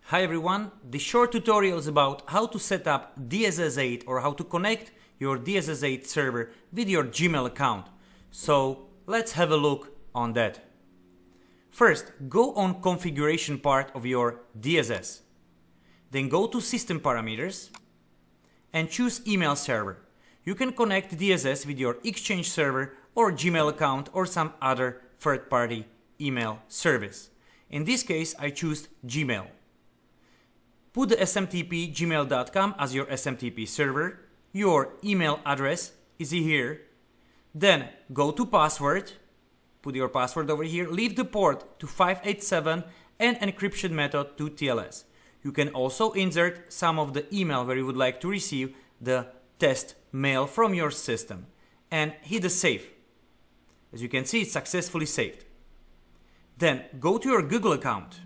Hi everyone, this short tutorial is about how to set up DSS 8 or how to connect your DSS 8 server with your Gmail account. So let's have a look on that. First, go on configuration part of your DSS. Then go to system parameters and choose email server. You can connect DSS with your Exchange server or Gmail account or some other third-party email service. In this case, I choose Gmail. Put the smtp gmail.com as your SMTP server. Your email address is here. Then go to password. Put your password over here. Leave the port to 587 and encryption method to TLS. You can also insert some of the email where you would like to receive the test mail from your system. And hit the save. As you can see, it's successfully saved. Then go to your Google account.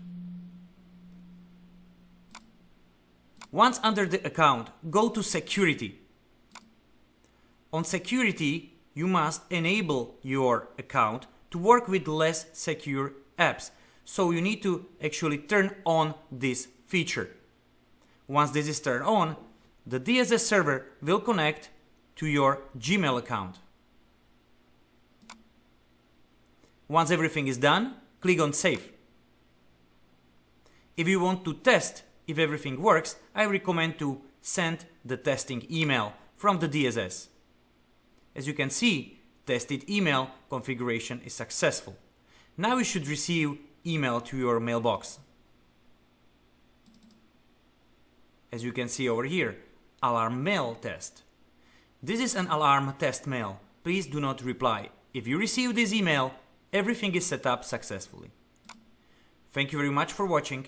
Once under the account, go to security. On security, you must enable your account to work with less secure apps. So you need to actually turn on this feature. Once this is turned on, the DSS server will connect to your Gmail account. Once everything is done, click on Save. If you want to test if everything works, I recommend to send the testing email from the DSS. As you can see, tested email configuration is successful. Now you should receive email to your mailbox. As you can see over here, alarm mail test. This is an alarm test mail. Please do not reply. If you receive this email, everything is set up successfully. Thank you very much for watching.